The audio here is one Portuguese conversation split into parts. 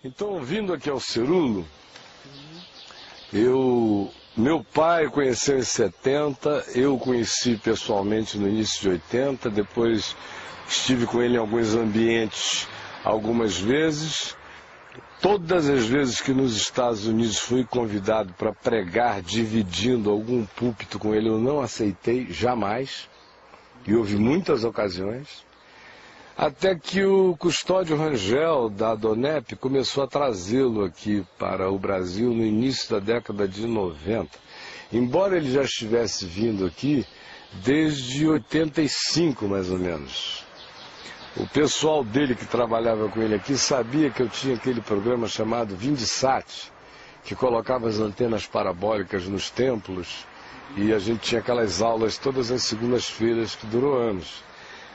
Então, vindo aqui ao Cerulo, meu pai conheceu em 70, eu conheci pessoalmente no início de 80, depois estive com ele em alguns ambientes algumas vezes. Todas as vezes que nos Estados Unidos fui convidado para pregar dividindo algum púlpito com ele, eu não aceitei jamais, e houve muitas ocasiões. Até que o Custódio Rangel, da Donep, começou a trazê-lo aqui para o Brasil no início da década de 90. Embora ele já estivesse vindo aqui desde 85, mais ou menos. O pessoal dele que trabalhava com ele aqui sabia que eu tinha aquele programa chamado Vindisat, que colocava as antenas parabólicas nos templos, e a gente tinha aquelas aulas todas as segundas-feiras que durou anos.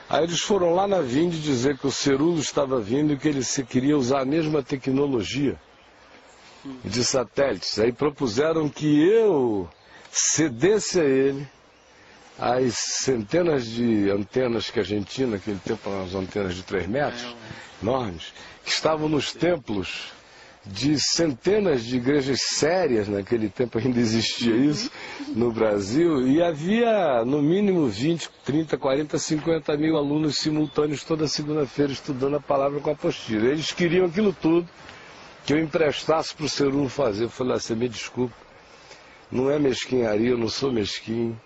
Aí eles foram lá na Vind dizer que o Cerulo estava vindo e que ele queria usar a mesma tecnologia de satélites. Aí propuseram que eu cedesse a ele as centenas de antenas que a gente tinha naquele tempo, as antenas de 3 metros, enormes, que estavam nos templos de centenas de igrejas sérias, naquele tempo ainda existia isso no Brasil, e havia no mínimo 20, 30, 40, 50 mil alunos simultâneos toda segunda-feira estudando a palavra com a apostila. Eles queriam aquilo tudo que eu emprestasse para o Cerulo fazer. Eu falei, você me desculpa, não é mesquinharia, eu não sou mesquinho.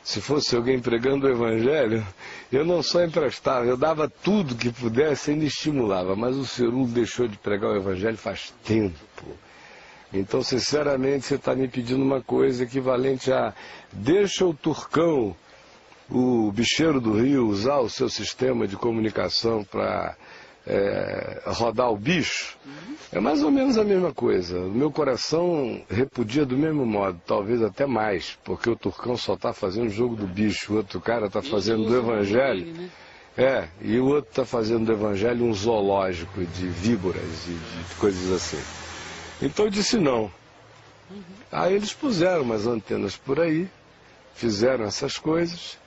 Se fosse alguém pregando o Evangelho, eu não só emprestava, eu dava tudo que pudesse e ainda estimulava. Mas o Cerulo deixou de pregar o Evangelho faz tempo. Então, sinceramente, você está me pedindo uma coisa equivalente a deixa o Turcão, o bicheiro do Rio, usar o seu sistema de comunicação para rodar o bicho. É mais ou menos a mesma coisa. O meu coração repudia do mesmo modo, talvez até mais, porque o Turcão só está fazendo o jogo do bicho, o outro cara está fazendo do Evangelho. E o outro está fazendo do Evangelho um zoológico de víboras e de coisas assim. Então eu disse não. Aí eles puseram umas antenas por aí, fizeram essas coisas.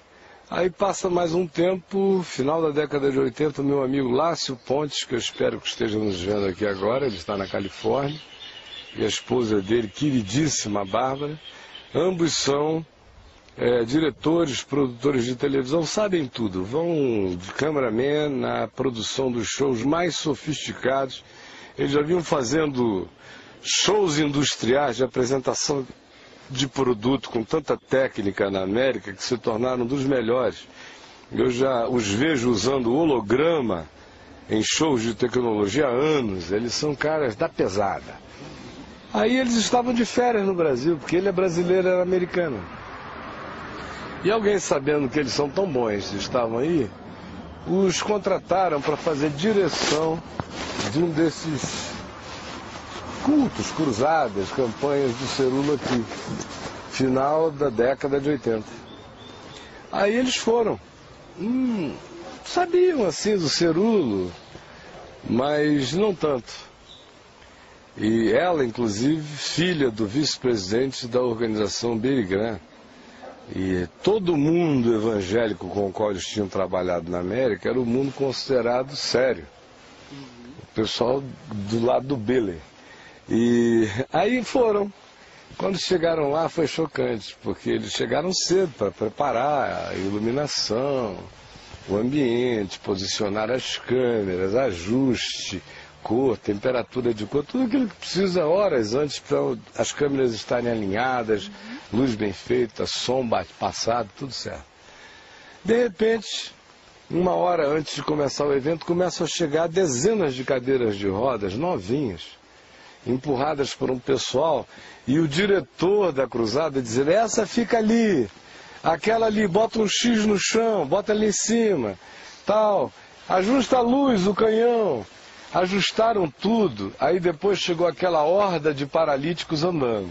Aí passa mais um tempo, final da década de 80, o meu amigo Lácio Pontes, que eu espero que esteja nos vendo aqui agora, ele está na Califórnia, e a esposa dele, queridíssima Bárbara, ambos são diretores, produtores de televisão, sabem tudo, vão de cameraman na produção dos shows mais sofisticados. Eles já vinham fazendo shows industriais de apresentação de produto com tanta técnica na América que se tornaram dos melhores. Eu já os vejo usando holograma em shows de tecnologia há anos. Eles são caras da pesada. Aí eles estavam de férias no Brasil, porque ele é brasileiro, era americano. E alguém, sabendo que eles são tão bons, estavam aí, os contrataram para fazer direção de um desses cultos, cruzadas, campanhas do Cerulo aqui, final da década de 80. Aí eles foram, sabiam assim do Cerulo, mas não tanto. E ela, inclusive, filha do vice-presidente da organização Billy Graham. E todo mundo evangélico com o qual eles tinham trabalhado na América era o mundo considerado sério. O pessoal do lado do Billy. E aí foram. Quando chegaram lá foi chocante, porque eles chegaram cedo para preparar a iluminação, o ambiente, posicionar as câmeras, ajuste, cor, temperatura de cor, tudo aquilo que precisa horas antes para as câmeras estarem alinhadas, luz bem feita, som passado, tudo certo. De repente, 1 hora antes de começar o evento, começam a chegar dezenas de cadeiras de rodas novinhas, empurradas por um pessoal, e o diretor da cruzada dizer, essa fica ali, aquela ali, bota um X no chão, bota ali em cima, tal, ajusta a luz, o canhão. Ajustaram tudo, aí depois chegou aquela horda de paralíticos andando.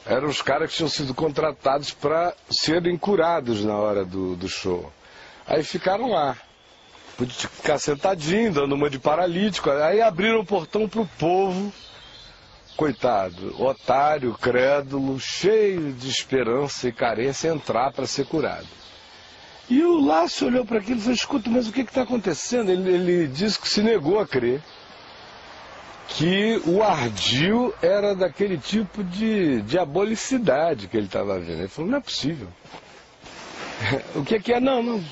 Eram os caras que tinham sido contratados para serem curados na hora do show. Aí ficaram lá. Podia ficar sentadinho, dando uma de paralítico. Aí abriram o portão para o povo, coitado, otário, crédulo, cheio de esperança e carência, entrar para ser curado. E o Lácio olhou para aquilo e falou, escuta, mas o que está acontecendo? Ele disse que se negou a crer. que o ardil era daquele tipo de diabolicidade que ele estava vendo. Ele falou, não é possível. O que é? Não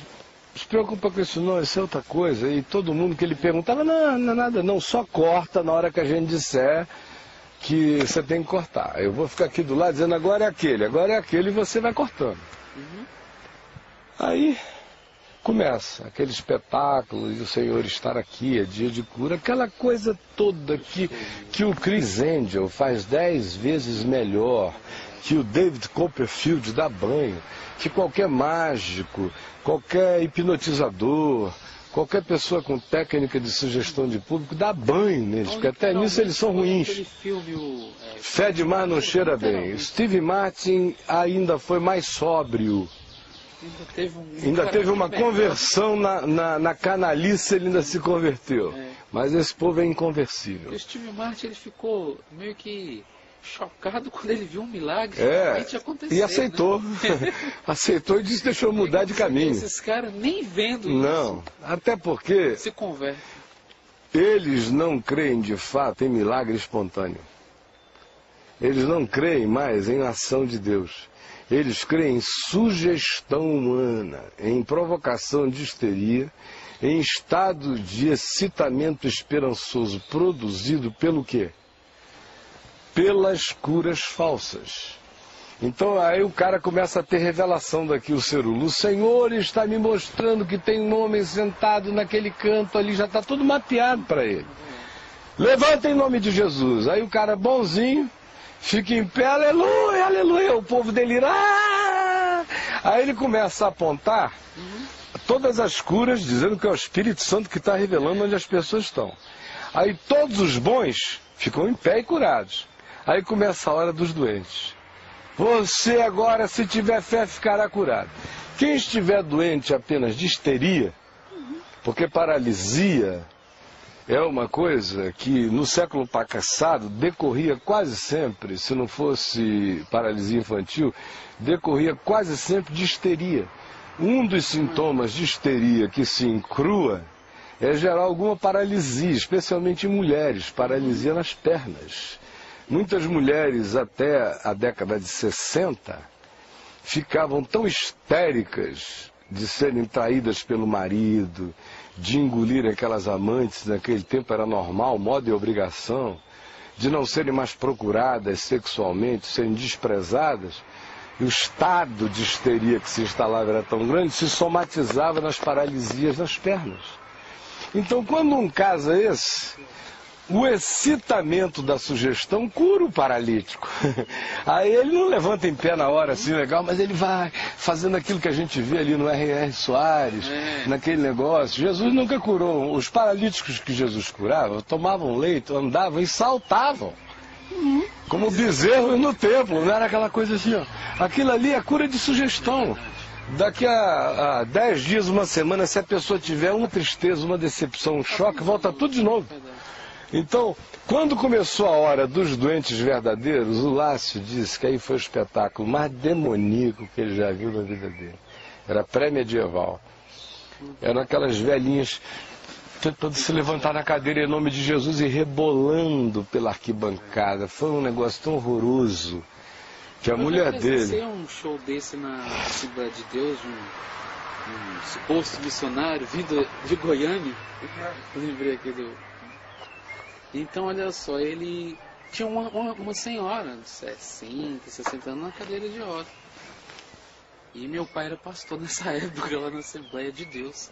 se preocupa com isso não, isso é outra coisa. E todo mundo que ele perguntava, não é nada não, só corta na hora que a gente disser que você tem que cortar. Eu vou ficar aqui do lado dizendo, agora é aquele e você vai cortando. Aí começa aquele espetáculo e o Senhor estar aqui, é dia de cura, aquela coisa toda que o Chris Angel faz 10 vezes melhor, que o David Copperfield dá banho, que qualquer mágico, qualquer hipnotizador, qualquer pessoa com técnica de sugestão de público dá banho neles, porque até nisso eles são ruins. Fede mar não cheira bem. Steve Martin ainda foi mais sóbrio. Ainda teve uma conversão na canalice, ele ainda se converteu. Mas esse povo é inconversível. O Steve Martin ele ficou meio que chocado quando ele viu um milagre realmente acontecer. E aceitou. Né? Aceitou e disse que deixou mudar de caminho. Esses caras nem vendo não, isso. Até porque se converte. Eles não creem de fato em milagre espontâneo. Eles não creem mais em ação de Deus. Eles creem em sugestão humana, em provocação de histeria, em estado de excitamento esperançoso produzido pelo quê? Pelas curas falsas. Então aí o cara começa a ter revelação daqui, o Cerullo. O Senhor está me mostrando que tem um homem sentado naquele canto ali, já está tudo mapeado para ele. Levanta em nome de Jesus. Aí o cara bonzinho fica em pé, aleluia, aleluia, o povo delira. Ah! Aí ele começa a apontar todas as curas, dizendo que é o Espírito Santo que está revelando onde as pessoas estão. Aí todos os bons ficam em pé e curados. Aí começa a hora dos doentes. Você agora, se tiver fé, ficará curado. Quem estiver doente apenas de histeria, porque paralisia é uma coisa que no século passado decorria quase sempre, se não fosse paralisia infantil, decorria quase sempre de histeria. Um dos sintomas de histeria que se incrua é gerar alguma paralisia, especialmente em mulheres, paralisia nas pernas. Muitas mulheres até a década de 60 ficavam tão histéricas de serem traídas pelo marido, de engolir aquelas amantes, naquele tempo era normal, moda e obrigação, de não serem mais procuradas sexualmente, serem desprezadas, e o estado de histeria que se instalava era tão grande, se somatizava nas paralisias nas pernas. Então, quando um caso é esse, o excitamento da sugestão cura o paralítico. Aí ele não levanta em pé na hora assim, legal, mas ele vai fazendo aquilo que a gente vê ali no R.R. Soares, naquele negócio. Jesus nunca curou. Os paralíticos que Jesus curava tomavam leite, andavam e saltavam. Como bezerros no templo, não era aquela coisa assim, ó. Aquilo ali é cura de sugestão. Daqui a 10 dias, uma semana, se a pessoa tiver uma tristeza, uma decepção, um choque, volta tudo de novo. Então, quando começou a hora dos doentes verdadeiros, o Lácio disse que aí foi o espetáculo mais demoníaco que ele já viu na vida dele. Era pré-medieval. Eram aquelas velhinhas tentando se levantar na cadeira em nome de Jesus e rebolando pela arquibancada. Foi um negócio tão horroroso que a mulher dele... Eu um show desse na Cidade de Deus, um suposto missionário vindo de Goiânia. Eu lembrei aqui do... Então, olha só, ele tinha uma senhora de 50, 60 anos na cadeira de rodas. E meu pai era pastor nessa época lá na Assembleia de Deus.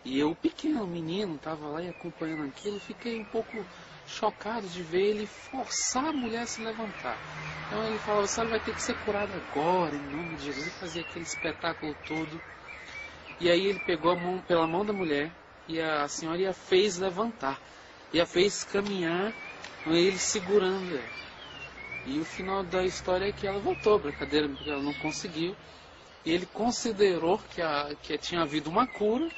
E eu, pequeno, menino, estava lá e acompanhando aquilo, fiquei um pouco chocado de ver ele forçar a mulher a se levantar. Então ele falava, você vai ter que ser curada agora, em nome de Jesus, e fazia aquele espetáculo todo. E aí ele pegou a mão, pela mão da mulher e a senhora a fez levantar. E a fez caminhar com ele segurando ela. E o final da história é que ela voltou para a cadeira porque ela não conseguiu. E ele considerou que tinha havido uma cura,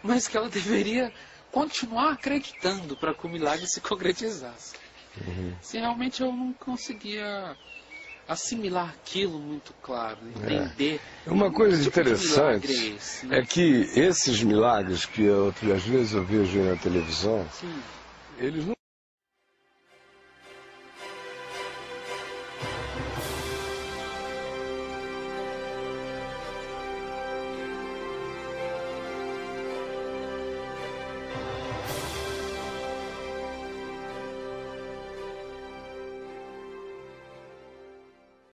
mas que ela deveria continuar acreditando para que o milagre se concretizasse. Se realmente eu não conseguia assimilar aquilo muito claro, entender. Uma coisa interessante é que esses milagres que às vezes eu vejo na televisão, eles não